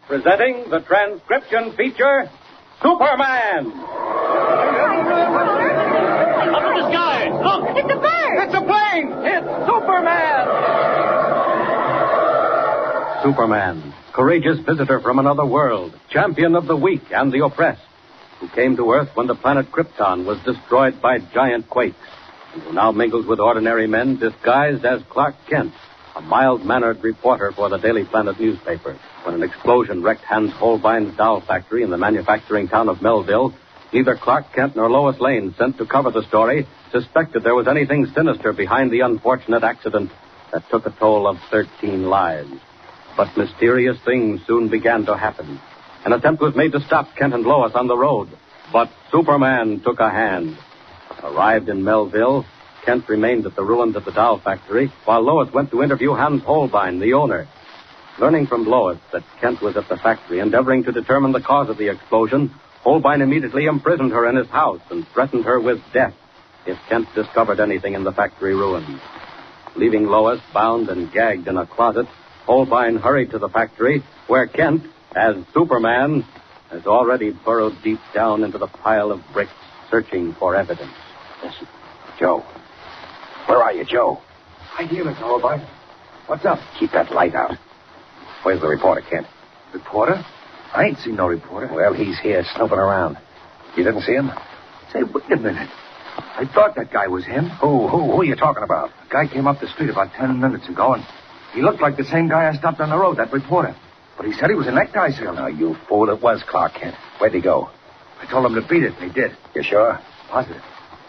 Presenting the transcription feature, Superman. Up in the sky! Look! It's a bird! It's a plane! It's Superman! Superman, courageous visitor from another world, champion of the weak and the oppressed, who came to Earth when the planet Krypton was destroyed by giant quakes, and who now mingles with ordinary men disguised as Clark Kent, a mild-mannered reporter for the Daily Planet newspaper. When an explosion wrecked Hans Holbein's doll factory in the manufacturing town of Melville, neither Clark Kent nor Lois Lane, sent to cover the story, suspected there was anything sinister behind the unfortunate accident that took a toll of 13 lives. But mysterious things soon began to happen. An attempt was made to stop Kent and Lois on the road, but Superman took a hand. Arrived in Melville, Kent remained at the ruins of the doll factory, while Lois went to interview Hans Holbein, the owner. Learning from Lois that Kent was at the factory, endeavoring to determine the cause of the explosion, Holbein immediately imprisoned her in his house and threatened her with death if Kent discovered anything in the factory ruins. Leaving Lois bound and gagged in a closet, Holbein hurried to the factory, where Kent, as Superman, has already burrowed deep down into the pile of bricks, searching for evidence. Listen, Joe. Where are you, Joe? Right here, Mr. Holbin. What's up? Keep that light out. Where's the reporter, Kent? Reporter? I ain't seen no reporter. Well, he's here snooping around. You didn't see him? Say, wait a minute. I thought that guy was him. Who are you talking about? The guy came up the street about 10 minutes ago, and he looked like the same guy I stopped on the road, that reporter. But he said he was a necktie salesman. No, you fool. It was Clark Kent. Where'd he go? I told him to beat it, and he did. You sure? Positive.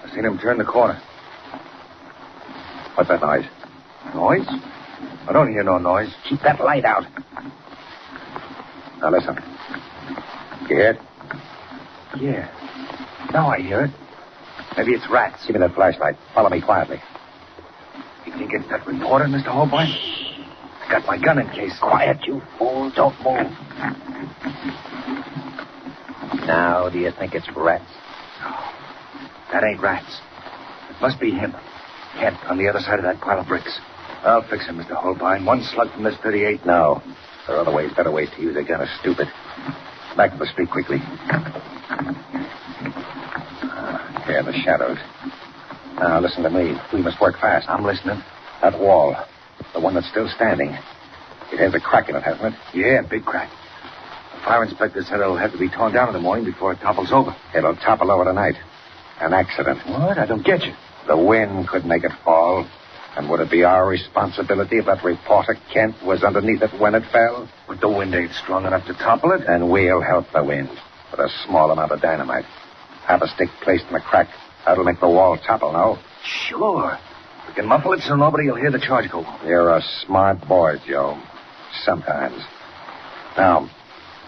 I seen him turn the corner. What's that noise? Noise? I don't hear no noise. Keep that light out. Now, listen. You hear it? Yeah. Now I hear it. Maybe it's rats. Give me that flashlight. Follow me quietly. You think it's that reporter, Mr. Holbein? I got my gun in case. Quiet, you fool. Don't move. Now, do you think it's rats? No. That ain't rats. It must be him. Kent, on the other side of that pile of bricks. I'll fix him, Mr. Holbein. One slug from this 38. No. There are other ways, better ways to use a gun. Is stupid. Back to the street quickly. Here, the shadows. Now, listen to me. We must work fast. I'm listening. That wall. The one that's still standing. It has a crack in it, hasn't it? Yeah, big crack. The fire inspector said it'll have to be torn down in the morning before it topples over. It'll topple over tonight. An accident. What? I don't get you. The wind could make it fall. And would it be our responsibility if that reporter, Kent, was underneath it when it fell? But the wind ain't strong enough to topple it. Then we'll help the wind with a small amount of dynamite. Have a stick placed in the crack. That'll make the wall topple, no? Sure. We can muffle it so nobody will hear the charge go off. You're a smart boy, Joe. Sometimes. Now,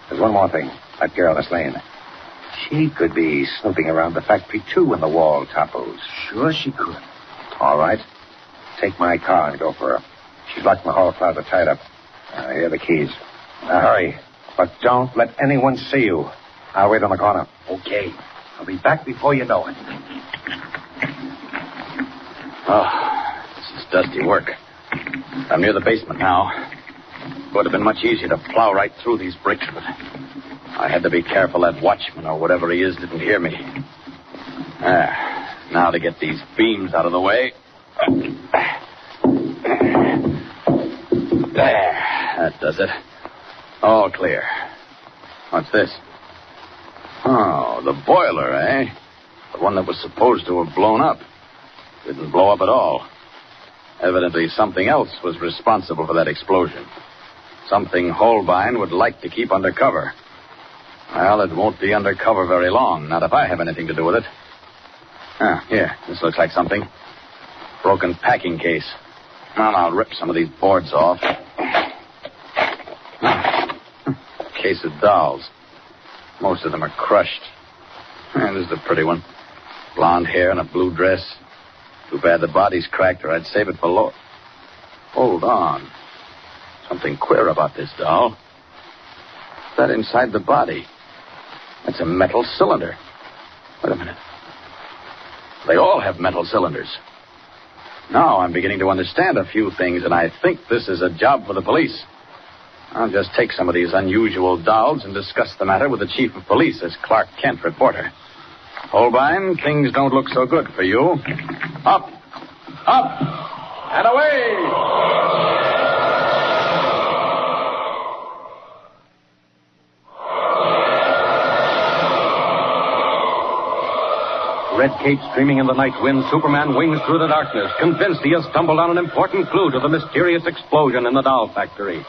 there's one more thing. That girl, Miss Lane. She could be snooping around the factory, too, when the wall topples. Sure she could. All right. Take my car and go for her. She's locked in the hall closet, tied up. Here are the keys. Now, hurry. But don't let anyone see you. I'll wait on the corner. Okay. I'll be back before you know it. Oh, this is dusty work. I'm near the basement now. It would have been much easier to plow right through these bricks, but I had to be careful that watchman or whatever he is didn't hear me. Now to get these beams out of the way. There. That does it. All clear. What's this? Oh, the boiler, eh? The one that was supposed to have blown up. Didn't blow up at all. Evidently something else was responsible for that explosion. Something Holbein would like to keep undercover. Well, it won't be undercover very long, not if I have anything to do with it. Here, this looks like something. Broken packing case. Well, I'll rip some of these boards off. Case of dolls. Most of them are crushed. This is a pretty one. Blonde hair and a blue dress. Too bad the body's cracked, or I'd save it for Lois. Hold on. Something queer about this doll. What's that inside the body? That's a metal cylinder. Wait a minute. They all have metal cylinders. Now I'm beginning to understand a few things, and I think this is a job for the police. I'll just take some of these unusual dolls and discuss the matter with the chief of police as Clark Kent, reporter. Holbein, things don't look so good for you. Up, and away! Red cape streaming in the night wind, Superman wings through the darkness, convinced he has stumbled on an important clue to the mysterious explosion in the doll factory.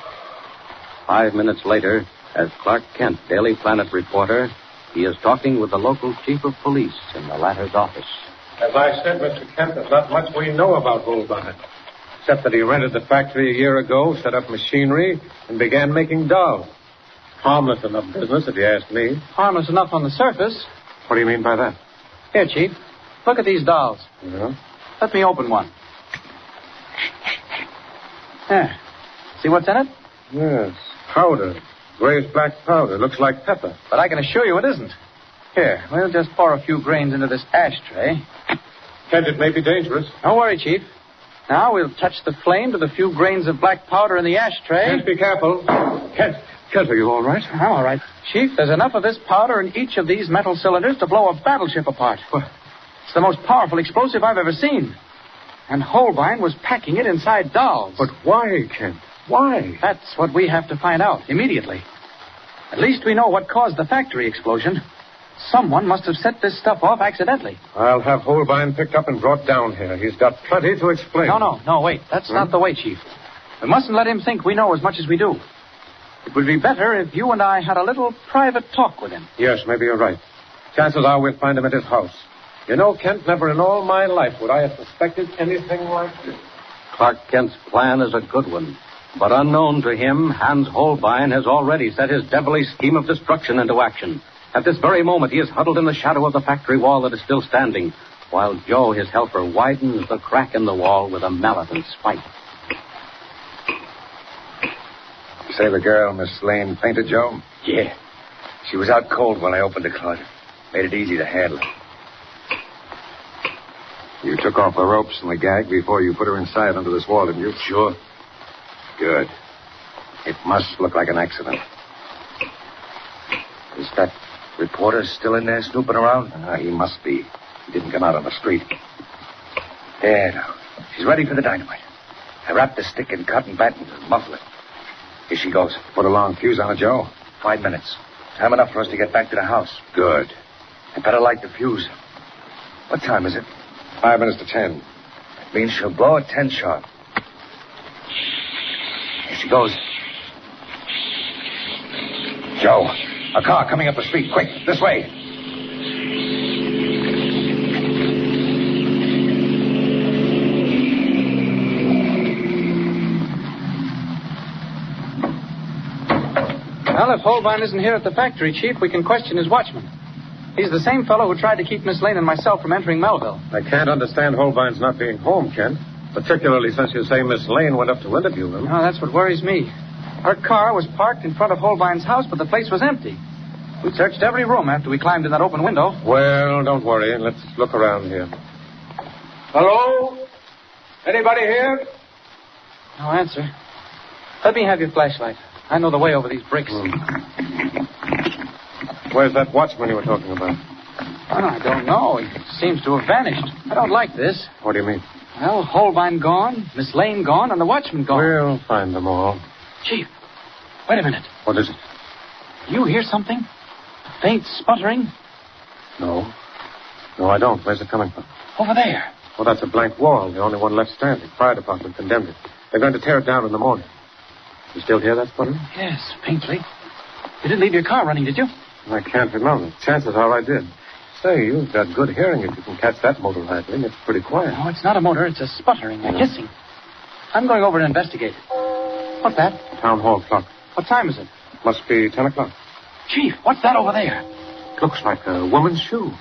5 minutes later, as Clark Kent, Daily Planet reporter, he is talking with the local chief of police in the latter's office. As I said, Mr. Kent, there's not much we know about Holbin, except that he rented the factory a year ago, set up machinery, and began making dolls. Harmless enough business, if you ask me. Harmless enough on the surface. What do you mean by that? Here, Chief. Look at these dolls. Yeah? Let me open one. There. See what's in it? Yes. Powder. Grayish black powder. Looks like pepper. But I can assure you it isn't. Here, we'll just pour a few grains into this ashtray. Kent, it may be dangerous. Don't worry, Chief. Now we'll touch the flame to the few grains of black powder in the ashtray. Kent, be careful. Kent, are you all right? I'm all right. Chief, there's enough of this powder in each of these metal cylinders to blow a battleship apart. What? It's the most powerful explosive I've ever seen. And Holbein was packing it inside dolls. But why, Kent? Why? That's what we have to find out immediately. At least we know what caused the factory explosion. Someone must have set this stuff off accidentally. I'll have Holbein picked up and brought down here. He's got plenty to explain. No, wait. That's not the way, Chief. We mustn't let him think we know as much as we do. It would be better if you and I had a little private talk with him. Yes, maybe you're right. Chances are we'll find him at his house. You know, Kent, never in all my life would I have suspected anything like this. Clark Kent's plan is a good one. But unknown to him, Hans Holbein has already set his devilish scheme of destruction into action. At this very moment, he is huddled in the shadow of the factory wall that is still standing, while Joe, his helper, widens the crack in the wall with a mallet and spike. Say the girl, Miss Lane, fainted, Joe? Yeah. She was out cold when I opened the closet. Made it easy to handle. You took off the ropes and the gag before you put her inside under this wall, didn't you? Sure. Good. It must look like an accident. Is that reporter still in there snooping around? He must be. He didn't come out on the street. There now. She's ready for the dynamite. I wrapped the stick in cotton battens and muffle it. Here she goes. Put a long fuse on it, Joe. 5 minutes. Time enough for us to get back to the house. Good. I better light the fuse. What time is it? 5 minutes to 10. That means she'll blow at 10 sharp. Here she goes. Joe, a car coming up the street. Quick, this way. Well, if Holbein isn't here at the factory, Chief, we can question his watchman. He's the same fellow who tried to keep Miss Lane and myself from entering Melville. I can't understand Holbein's not being home, Kent. Particularly since you say Miss Lane went up to interview him. Oh, that's what worries me. Her car was parked in front of Holbein's house, but the place was empty. We searched every room after we climbed in that open window. Well, don't worry. Let's look around here. Hello? Anybody here? No answer. Let me have your flashlight. I know the way over these bricks. Where's that watchman you were talking about? Oh, I don't know. He seems to have vanished. I don't like this. What do you mean? Well, Holbein gone, Miss Lane gone, and the watchman gone. We'll find them all. Chief, wait a minute. What is it? Do you hear something? A faint sputtering? No. No, I don't. Where's it coming from? Over there. Well, that's a blank wall. The only one left standing. Fire department condemned it. They're going to tear it down in the morning. You still hear that sputtering? Yes, faintly. You didn't leave your car running, did you? I can't remember. Chances are I did. Say, you've got good hearing if you can catch that motor idling. It's pretty quiet. No, it's not a motor. It's a sputtering, a hissing. I'm going over and investigate it. What's that? Town hall clock. What time is it? Must be 10 o'clock. Chief, what's that over there? Looks like a woman's shoe.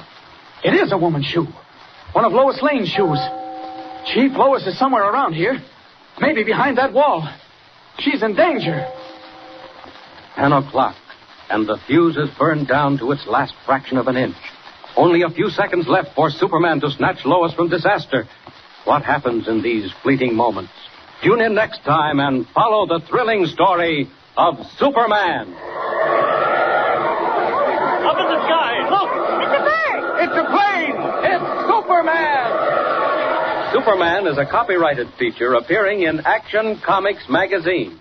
It is a woman's shoe. One of Lois Lane's shoes. Chief, Lois is somewhere around here. Maybe behind that wall. She's in danger. 10 o'clock, and the fuse is burned down to its last fraction of an inch. Only a few seconds left for Superman to snatch Lois from disaster. What happens in these fleeting moments? Tune in next time and follow the thrilling story of Superman. Up in the sky. Look! It's a bird! It's a plane! It's Superman! Superman is a copyrighted feature appearing in Action Comics magazine.